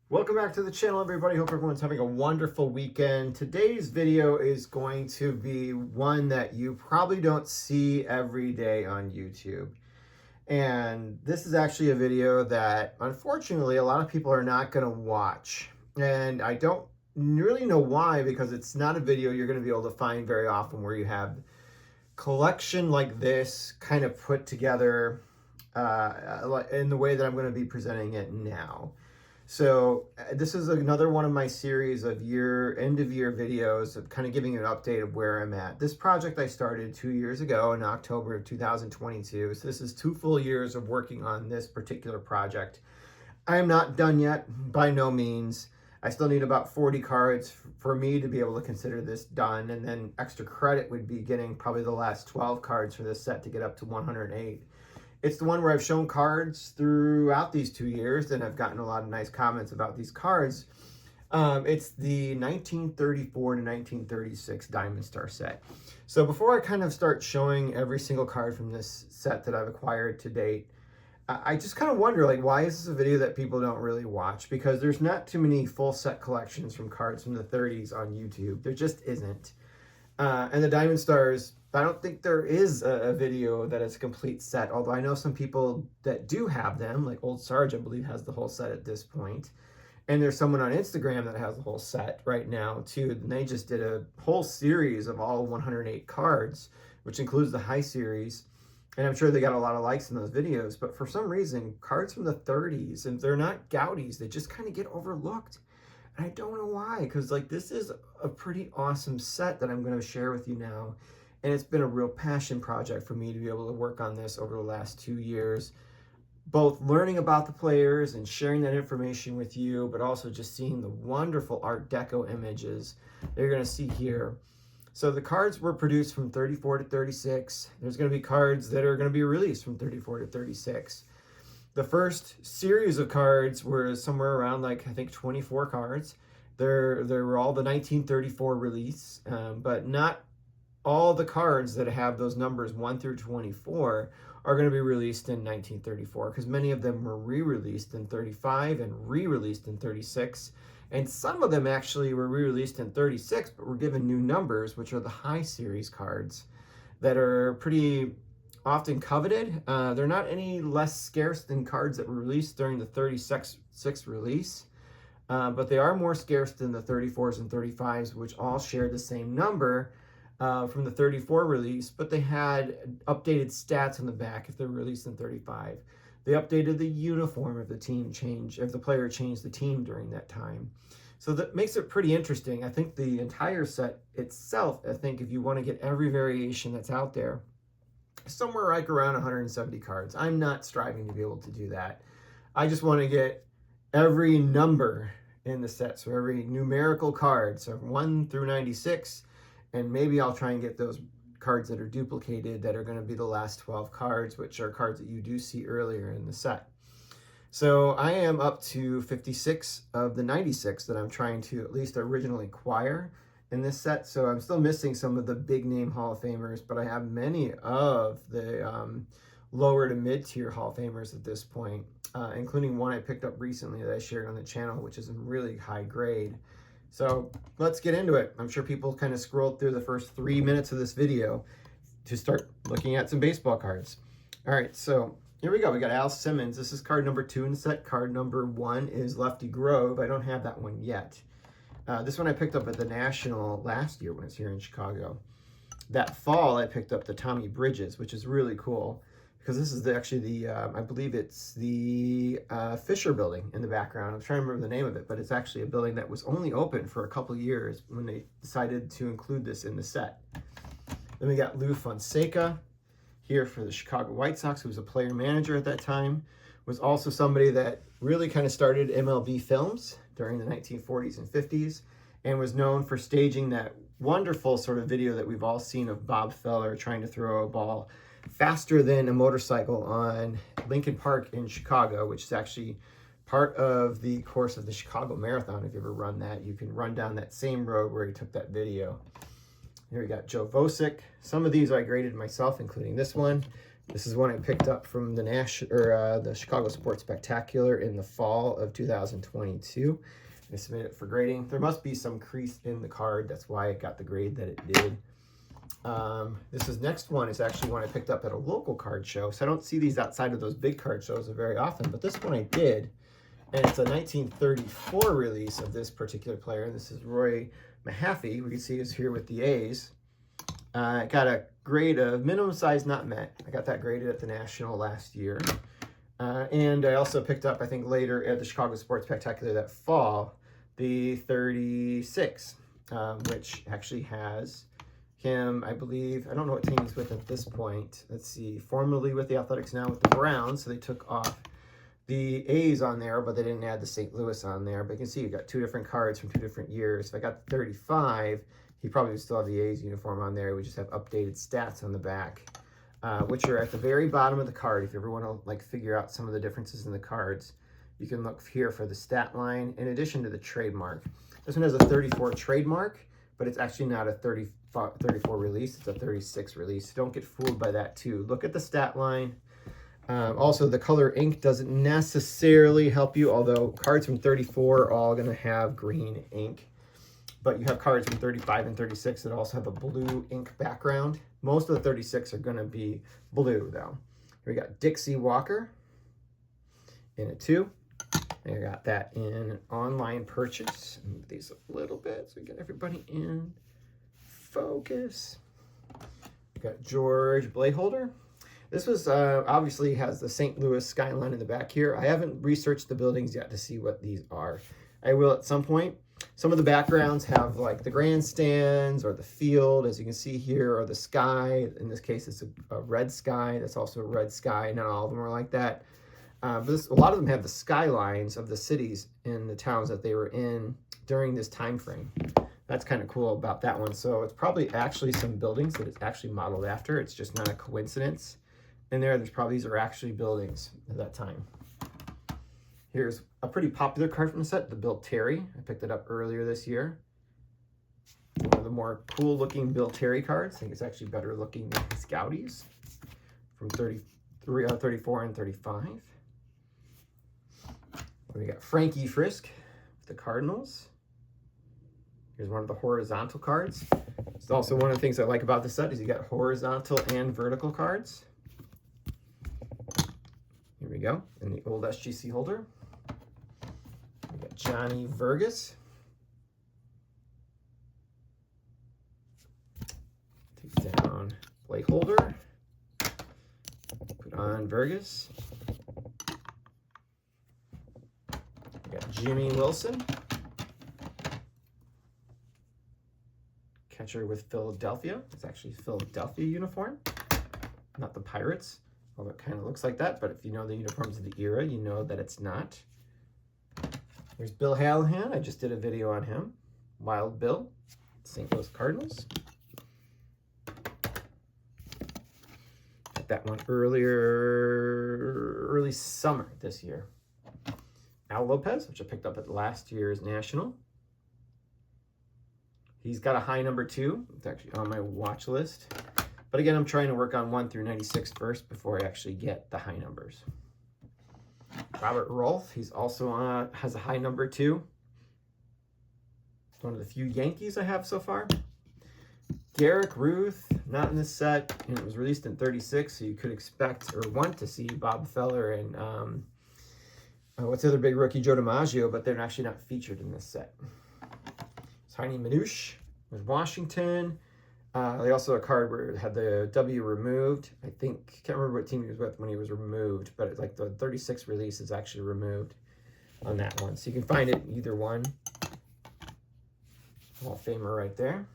Welcome back to the channel, everybody. Hope everyone's having a wonderful weekend. Today's video is going to be one that you probably don't see every day on YouTube. And this is actually a video that, unfortunately, a lot of people are not going to watch. And I don't really know why, because it's not a video you're going to be able to find very often where you have collection like this kind of put together in the way that I'm going to be presenting it now. So this is another one of my series of end of year videos of kind of giving you an update of where I'm at. This project I started 2 years ago in October of 2022. So this is 2 full years of working on this particular project. I am not done yet, by no means. I still need about 40 cards for me to be able to consider this done, and then extra credit would be getting probably the last 12 cards for this set to get up to 108. It's the one where I've shown cards throughout these 2 years, and I've gotten a lot of nice comments about these cards. It's the 1934 to 1936 Diamond Star set. So before I kind of start showing every single card from this set that I've acquired to date, I just kind of wonder, like, why is this a video that people don't really watch? Because there's not too many full set collections from cards from the 30s on YouTube. There just isn't. And the Diamond Stars, I don't think there is a video that is a complete set, although I know some people that do have them, like Old Sarge, I believe, has the whole set at this point. And there's someone on Instagram that has the whole set right now, too. And they just did a whole series of all 108 cards, which includes the high series. And I'm sure they got a lot of likes in those videos. But for some reason, cards from the 30s, and they're not Gaudies, they just kind of get overlooked. And I don't know why, because like this is a pretty awesome set that I'm going to share with you now. And it's been a real passion project for me to be able to work on this over the last 2 years, both learning about the players and sharing that information with you, but also just seeing the wonderful Art Deco images that you're going to see here. So the cards were produced from 34 to 36. There's going to be cards that are going to be released from 34 to 36. The first series of cards were somewhere around, like, I think 24 cards. There were all the 1934 release, but not all the cards that have those numbers 1 through 24 are going to be released in 1934, because many of them were re-released in 35 and re-released in 36. And some of them actually were re-released in 36, but were given new numbers, which are the high series cards that are pretty often coveted. They're not any less scarce than cards that were released during the 36 release, but they are more scarce than the 34s and 35s, which all share the same number from the 34 release, but they had updated stats on the back if they were released in 35. They updated the uniform if the player changed the team during that time. So that makes it pretty interesting. I think the entire set itself, I think if you want to get every variation that's out there, somewhere like around 170 cards. I'm not striving to be able to do that. I just want to get every number in the set, so every numerical card, so 1 through 96, and maybe I'll try and get those cards that are duplicated that are going to be the last 12 cards, which are cards that you do see earlier in the set. So I am up to 56 of the 96 that I'm trying to at least originally acquire in this set. So I'm still missing some of the big name Hall of Famers, but I have many of the lower to mid tier Hall of Famers at this point, including one I picked up recently that I shared on the channel, which is in really high grade. So let's get into it. I'm sure people kind of scrolled through the first 3 minutes of this video to start looking at some baseball cards. All right, so here we go. We got Al Simmons. This is card number 2 in the set. Card number 1 is Lefty Grove. I don't have that one yet. This one I picked up at the National last year when it's here in Chicago. That fall, I picked up the Tommy Bridges, which is really cool, because this is actually the, I believe it's the Fisher building in the background. I'm trying to remember the name of it, but it's actually a building that was only open for a couple years when they decided to include this in the set. Then we got Lou Fonseca here for the Chicago White Sox, who was a player manager at that time, was also somebody that really kind of started MLB films during the 1940s and 50s, and was known for staging that wonderful sort of video that we've all seen of Bob Feller trying to throw a ball faster than a motorcycle on Lincoln Park in Chicago, which is actually part of the course of the Chicago Marathon. If you ever run that, you can run down that same road where he took that video. Here we got Joe Vosick. Some of these I graded myself, including this one. This is one I picked up from the Chicago Sports Spectacular in the fall of 2022. I submitted it for grading. There must be some crease in the card. That's why it got the grade that it did. Next one is actually one I picked up at a local card show. So I don't see these outside of those big card shows very often, but this one I did. And it's a 1934 release of this particular player. This is Roy Mahaffey. We can see he's here with the A's. It got a grade of minimum size not met. I got that graded at the National last year. And I also picked up, I think later at the Chicago Sports Spectacular that fall, the 36, which actually has him, I believe, I don't know what team he's with at this point. Let's see, formerly with the Athletics, now with the Browns. So they took off the A's on there, but they didn't add the St. Louis on there. But you can see you got two different cards from two different years. If I got the 35, he probably would still have the A's uniform on there. We just have updated stats on the back, which are at the very bottom of the card. If you ever want to like figure out some of the differences in the cards, you can look here for the stat line in addition to the trademark. This one has a 34 trademark, but it's actually not a 34 release. It's a 36 release. Don't get fooled by that too. Look at the stat line. Also, the color ink doesn't necessarily help you, although cards from 34 are all going to have green ink. But you have cards from 35 and 36 that also have a blue ink background. Most of the 36 are going to be blue, though. Here we got Dixie Walker in a 2. And I got that in an online purchase. Move these a little bit so we get everybody in focus. We got George Bladeholder. This was obviously has the St. Louis skyline in the back here. I haven't researched the buildings yet to see what these are. I will at some point. Some of the backgrounds have like the grandstands or the field, as you can see here, or the sky. In this case, it's a red sky. That's also a red sky. Not all of them are like that. But a lot of them have the skylines of the cities and the towns that they were in during this time frame. That's kind of cool about that one. So it's probably actually some buildings that it's actually modeled after. It's just not a coincidence. And there's probably, these are actually buildings at that time. Here's a pretty popular card from the set, the Bill Terry. I picked it up earlier this year. One of the more cool looking Bill Terry cards. I think it's actually better looking than Scouties from 34 and 35. We got Frankie Frisk with the Cardinals. Here's one of the horizontal cards. It's also one of the things I like about the set is you got horizontal and vertical cards. Here we go, in the old SGC holder. We got Johnny Vergas. Take down plate holder. Put on Vergas. We got Jimmy Wilson. Catcher with Philadelphia. It's actually a Philadelphia uniform, not the Pirates. Well, it kind of looks like that, but if you know the uniforms of the era, you know that it's not. Here's Bill Hallahan. I just did a video on him. Wild Bill, St. Louis Cardinals. Got that one early summer this year. Al Lopez, which I picked up at last year's National. He's got a high number 2. It's actually on my watch list. But again, I'm trying to work on 1 through 96 first before I actually get the high numbers. Robert Rolfe, he's also has a high number 2. It's one of the few Yankees I have so far. Garrick Ruth, not in this set, and it was released in 36, so you could expect or want to see Bob Feller and what's the other big rookie, Joe DiMaggio, but they're actually not featured in this set. Tiny Manouche with Washington. They also a card where it had the W removed. I think, can't remember what team he was with when he was removed, but it's like the 36 release is actually removed on that one. So you can find it in either one. Hall of Famer right there.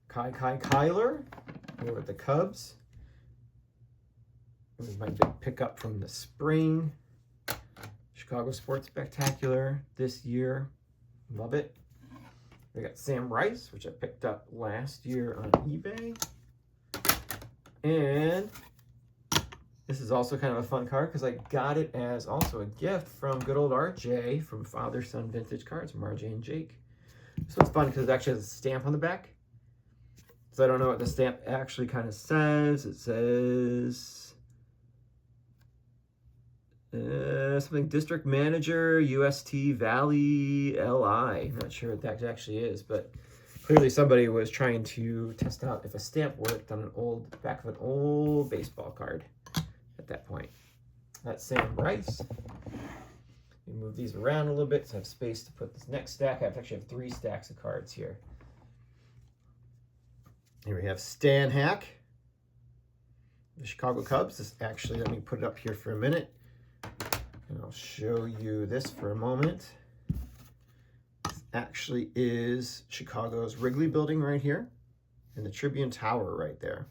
Kyler here with the Cubs. This is my big pickup from the spring. Chicago Sports Spectacular this year. Love it. We got Sam Rice, which I picked up last year on eBay. And this is also kind of a fun card because I got it as also a gift from good old RJ from Father Son Vintage Cards from RJ and Jake. This one's fun because it actually has a stamp on the back. So I don't know what the stamp actually kind of says. It says something District Manager, UST Valley LI. I'm not sure what that actually is, but clearly somebody was trying to test out if a stamp worked on back of an old baseball card at that point. That's Sam Rice. We move these around a little bit so I have space to put this next stack. I actually have 3 stacks of cards here. Here we have Stan Hack, the Chicago Cubs. This actually, let me put it up here for a minute, and I'll show you this for a moment. This actually is Chicago's Wrigley Building right here, and the Tribune Tower right there.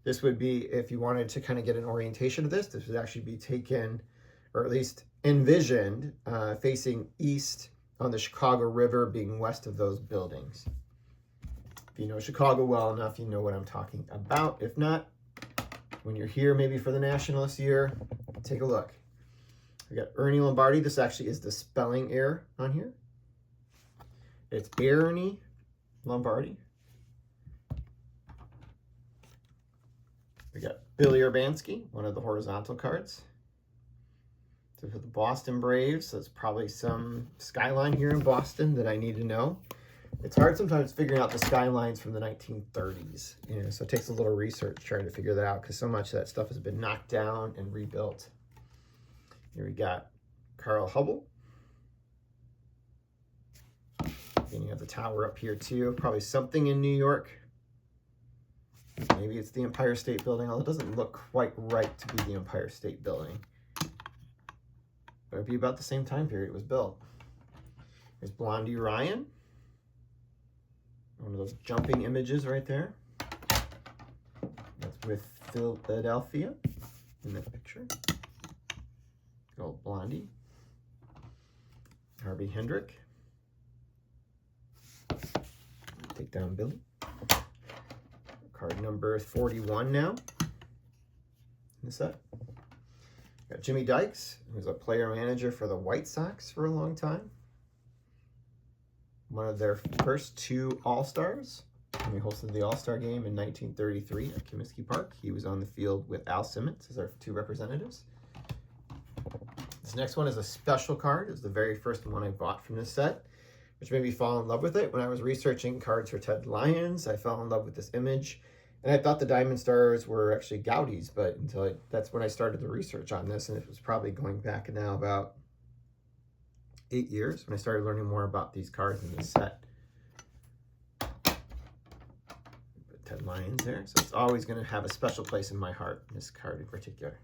This would be, if you wanted to kind of get an orientation of this would actually be taken, or at least envisioned, facing east on the Chicago River, being west of those buildings. If you know Chicago well enough, you know what I'm talking about. If not, when you're here maybe for the Nationals year, take a look. We got Ernie Lombardi. This actually is the spelling error on here. It's Ernie Lombardi. We got Billy Urbanski, one of the horizontal cards. So for the Boston Braves, that's probably some skyline here in Boston that I need to know. It's hard sometimes figuring out the skylines from the 1930s. You know, so it takes a little research trying to figure that out because so much of that stuff has been knocked down and rebuilt. Here we got Carl Hubble. Then you have the tower up here too. Probably something in New York. Maybe it's the Empire State Building, although it doesn't look quite right to be the Empire State Building. But it'd be about the same time period it was built. There's Blondie Ryan. One of those jumping images right there. That's with Philadelphia in that picture. Good old Blondie. Harvey Hendrick. Take down Billy. Card number 41 now in the set. Got Jimmy Dykes, who's a player manager for the White Sox for a long time. One of their first 2 All-Stars. When we hosted the All-Star game in 1933 at Comiskey Park. He was on the field with Al Simmons as our 2 representatives. This next one is a special card. It's the very first one I bought from this set, which made me fall in love with it. When I was researching cards for Ted Lyons, I fell in love with this image. And I thought the Diamond Stars were actually Gaudi's, but that's when I started the research on this, and it was probably going back now about 8 years when I started learning more about these cards in this set. Put Ted Lyons there, so it's always going to have a special place in my heart, this card in particular.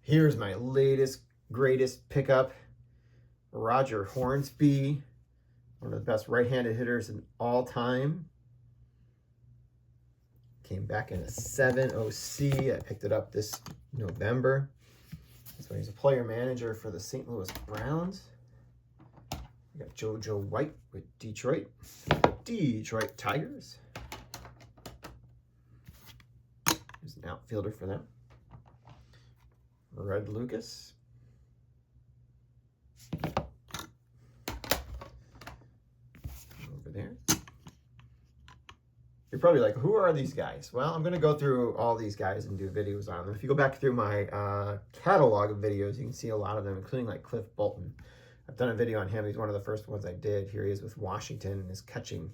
Here's my latest, greatest pickup, Roger Hornsby, one of the best right-handed hitters in all time. Came back in a 7 OC. I picked it up this November. So he's a player manager for the St. Louis Browns. We got JoJo White with Detroit. Detroit Tigers. He's an outfielder for them. Red Lucas. Over there. You're probably like, who are these guys? Well, I'm going to go through all these guys and do videos on them. If you go back through my catalog of videos, you can see a lot of them, including like Cliff Bolton. I've done a video on him. He's one of the first ones I did. Here he is with Washington and his catching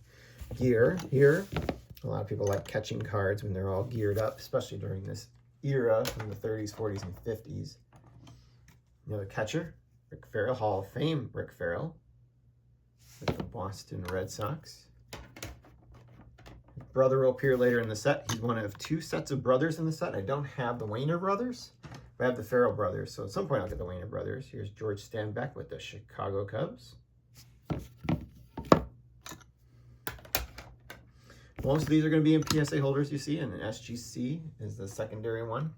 gear here. A lot of people like catching cards when they're all geared up, especially during this era from the 30s, 40s, and 50s. Another catcher, Rick Farrell, Hall of Fame Rick Farrell with the Boston Red Sox. Brother will appear later in the set. He's one of 2 sets of brothers in the set. I don't have the Wayner brothers, but I have the Farrell brothers. So at some point I'll get the Wayner brothers. Here's George Stanbeck with the Chicago Cubs. Most of these are going to be in PSA holders, you see, and an SGC is the secondary one.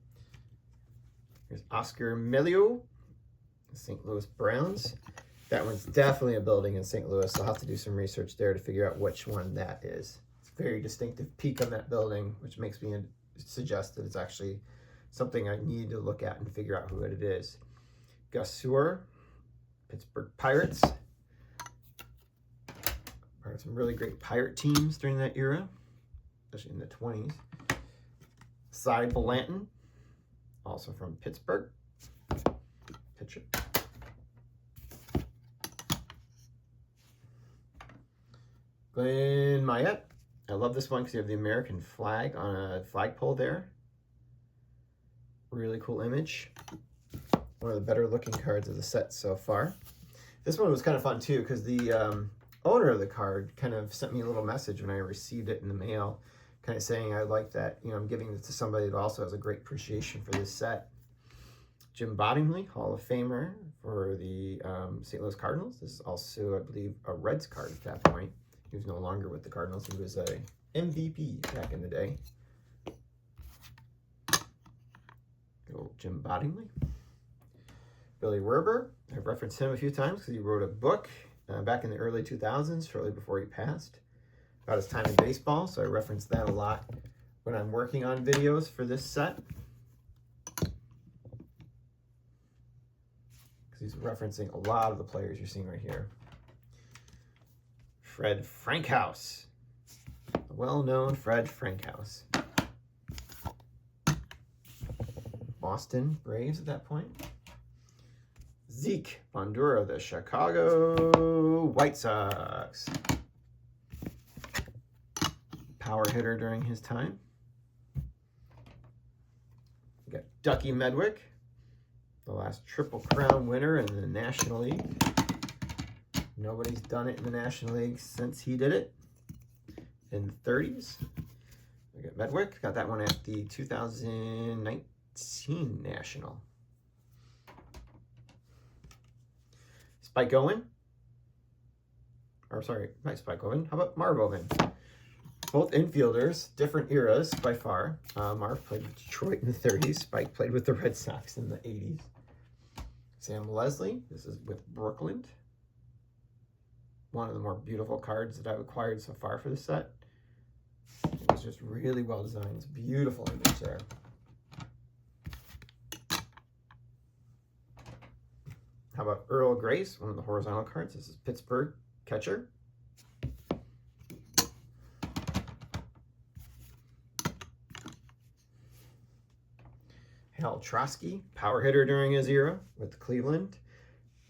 Here's Oscar Melio, St. Louis Browns. That one's definitely a building in St. Louis, so I'll have to do some research there to figure out which one that is. Very distinctive peak on that building, which makes me suggest that it's actually something I need to look at and figure out who it is. Gus Seward, Pittsburgh Pirates. Part of some really great pirate teams during that era. especially in the 20s. Cy Blanton, also from Pittsburgh. Pitcher. Glenn Mayette. I love this one because you have the American flag on a flagpole there. Really cool image. One of the better looking cards of the set so far. This one was kind of fun too because the owner of the card kind of sent me a little message when I received it in the mail, kind of saying I like that, you know, I'm giving this to somebody that also has a great appreciation for this set. Jim Bottomley, Hall of Famer for the St. Louis Cardinals. This is also, I believe, a Reds card at that point. He was no longer with the Cardinals. He was a MVP back in the day. Good old Jim Bottomley. Billy Werber. I've referenced him a few times because he wrote a book back in the early 2000s, shortly before he passed, about his time in baseball. So I reference that a lot when I'm working on videos for this set. Because he's referencing a lot of the players you're seeing right here. Fred Frankhouse, the well-known Fred Frankhouse. Boston Braves at that point. Zeke Bondura, the Chicago White Sox. Power hitter during his time. We got Ducky Medwick, the last Triple Crown winner in the National League. Nobody's done it in the National League since he did it in the 30s. We got Medwick. Got that one at the 2019 National. Spike Owen. Or sorry, not Spike Owen. How about Marv Owen? Both infielders, different eras by far. Marv played with Detroit in the 30s. Spike played with the Red Sox in the 80s. Sam Leslie. This is with Brooklyn. One of the more beautiful cards that I've acquired so far for the set. It's just really well designed. It's a beautiful image there. How about Earl Grace, one of the horizontal cards? This is Pittsburgh catcher. Hal Trosky, power hitter during his era with Cleveland.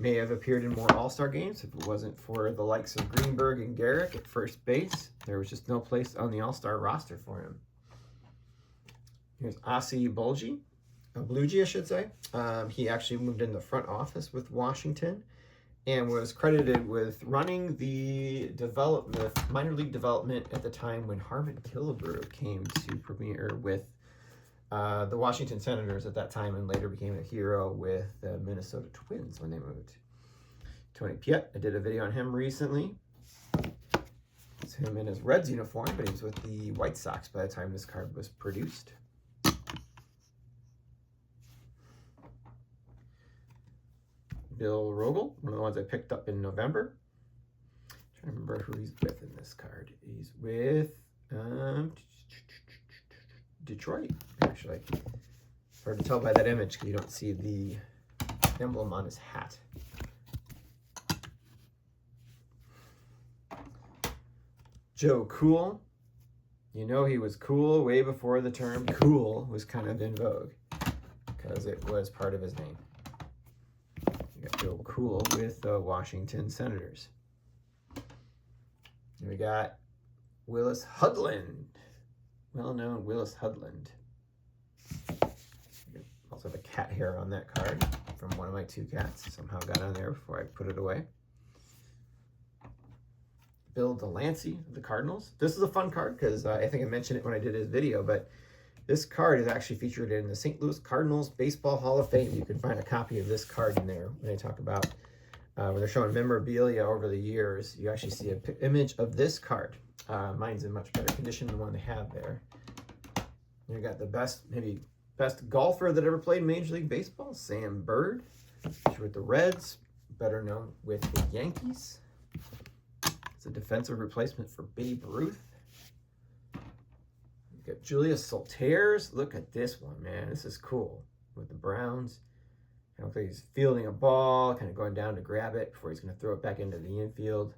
May have appeared in more All-Star games if it wasn't for the likes of Greenberg and Garrick at first base. There was just no place on the All-Star roster for him. Here's Ossie Blugie, I should say. He actually moved in the front office with Washington and was credited with running the minor league development at the time when Harmon Killebrew came to premiere with the Washington Senators at that time, and later became a hero with the Minnesota Twins when they moved. Tony Piet, I did a video on him recently. It's him in his Reds uniform, but he was with the White Sox by the time this card was produced. Bill Rogel, one of the ones I picked up in November. I'm trying to remember who he's with in this card. He's with Detroit, actually. It's hard to tell by that image because you don't see the emblem on his hat. Joe Cool. You know he was cool way before the term cool was kind of in vogue because it was part of his name. You got Joe Cool with the Washington Senators. And we got Willis Hudland. Well-known Willis Hudland. Also have a cat hair on that card from one of my two cats. Somehow got on there before I put it away. Bill Delancey of the Cardinals. This is a fun card because I think I mentioned it when I did his video, but this card is actually featured in the St. Louis Cardinals Baseball Hall of Fame. You can find a copy of this card in there when they talk about, when they're showing memorabilia over the years, you actually see an image of this card. Mine's in much better condition than the one they have there. You got the best golfer that ever played Major League Baseball, Sam Bird. He's with the Reds, better known with the Yankees. It's a defensive replacement for Babe Ruth. You got Julius Solters. Look at this one, man. This is cool. With the Browns. It looks like he's fielding a ball, kind of going down to grab it before he's going to throw it back into the infield.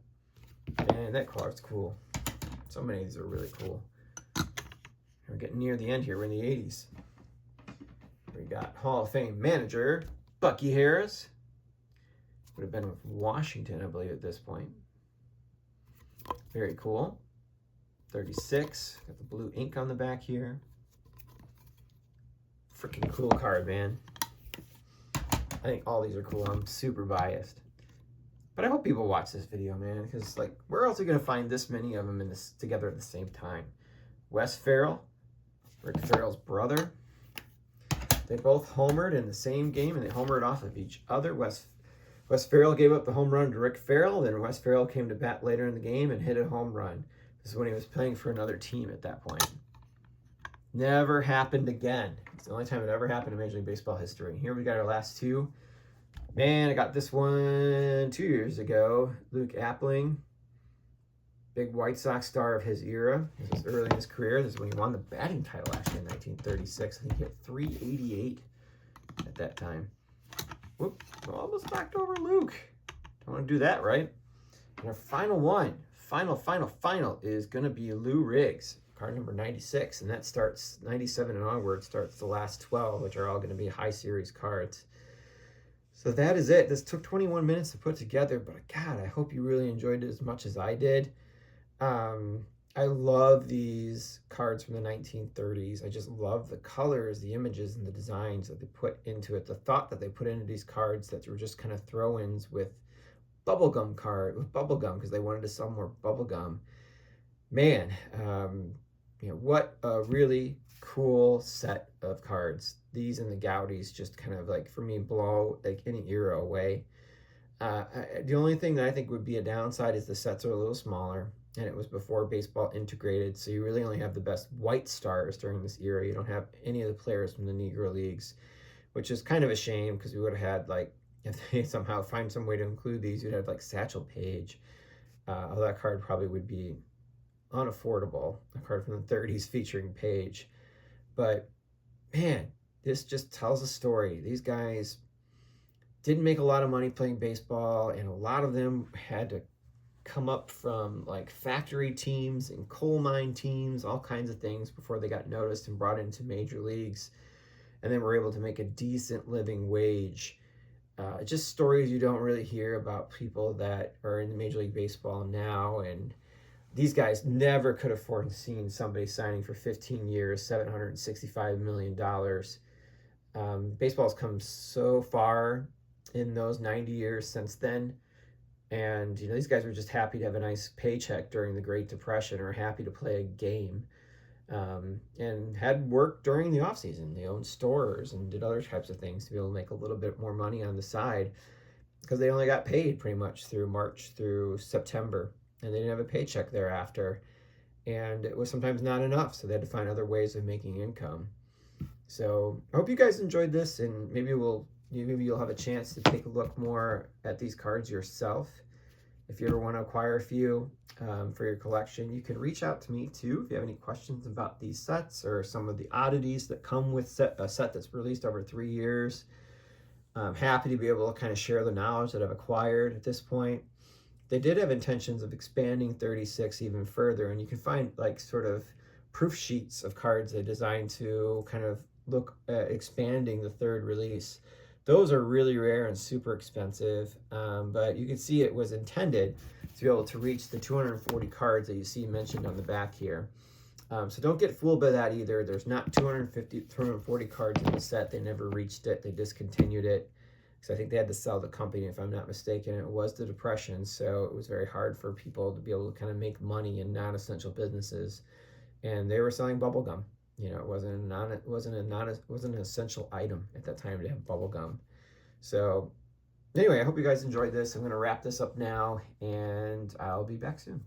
And that card's cool. So many of these are really cool. We're getting near the end here. We're in the 80s. We got Hall of Fame manager Bucky Harris. Would have been with Washington, I believe, at this point. Very cool. 36. Got the blue ink on the back here. Freaking cool card, man. I think all these are cool. I'm super biased. But I hope people watch this video, man, because, like, where else are you going to find this many of them together at the same time? Wes Ferrell, Rick Ferrell's brother. They both homered in the same game, and they homered off of each other. Wes Ferrell gave up the home run to Rick Ferrell. Then Wes Ferrell came to bat later in the game and hit a home run. This is when he was playing for another team at that point. Never happened again. It's the only time it ever happened in Major League Baseball history. Here we got our last two. Man, I got this one 2 years ago. Luke Appling, big White Sox star of his era. This was early in his career. This is when he won the batting title, actually, in 1936. I think he hit 388 at that time. Whoop, almost knocked over Luke. Don't want to do that, right? And our final one, final is going to be Lou Riggs, card number 96. And that starts 97 and onward, starts the last 12, which are all going to be high series cards. So that is it. This took 21 minutes to put together, but God, I hope you really enjoyed it as much as I did. I love these cards from the 1930s. I just love the colors, the images, and the designs that they put into it. The thought that they put into these cards that were just kind of throw-ins with bubblegum because they wanted to sell more bubblegum. Man, what a really cool set of cards. These and the Gaudies just kind of, like, for me, blow like any era away. The only thing that I think would be a downside is the sets are a little smaller, and it was before baseball integrated, so you really only have the best white stars during this era. You don't have any of the players from the Negro Leagues, which is kind of a shame, because we would have had, like, if they somehow find some way to include these, you'd have, like, Satchel Paige. Although that card probably would be unaffordable, a card from the 30s featuring Paige. But, man, this just tells a story. These guys didn't make a lot of money playing baseball, and a lot of them had to come up from, like, factory teams and coal mine teams, all kinds of things, before they got noticed and brought into major leagues, and then were able to make a decent living wage. Just stories you don't really hear about people that are in Major League Baseball now, and these guys never could have foreseen somebody signing for 15 years, $765 million. Baseball's come so far in those 90 years since then. And, these guys were just happy to have a nice paycheck during the Great Depression, or happy to play a game, and had work during the off season. They owned stores and did other types of things to be able to make a little bit more money on the side, because they only got paid pretty much through March through September, and they didn't have a paycheck thereafter. And it was sometimes not enough, so they had to find other ways of making income. So I hope you guys enjoyed this, and maybe you'll have a chance to take a look more at these cards yourself. If you ever want to acquire a few for your collection, you can reach out to me too if you have any questions about these sets or some of the oddities that come with a set that's released over 3 years. I'm happy to be able to kind of share the knowledge that I've acquired at this point. They did have intentions of expanding 36 even further, and you can find, like, sort of proof sheets of cards they designed to kind of look at expanding the third release. Those are really rare and super expensive, but you can see it was intended to be able to reach the 240 cards that you see mentioned on the back here. So don't get fooled by that either. There's not 240 cards in the set. They never reached it. They discontinued it, because I think they had to sell the company, if I'm not mistaken. It was the Depression, so it was very hard for people to be able to kind of make money in non-essential businesses. And they were selling bubble gum. It wasn't an essential item at that time to have bubble gum. So anyway, I hope you guys enjoyed this. I'm going to wrap this up now, and I'll be back soon.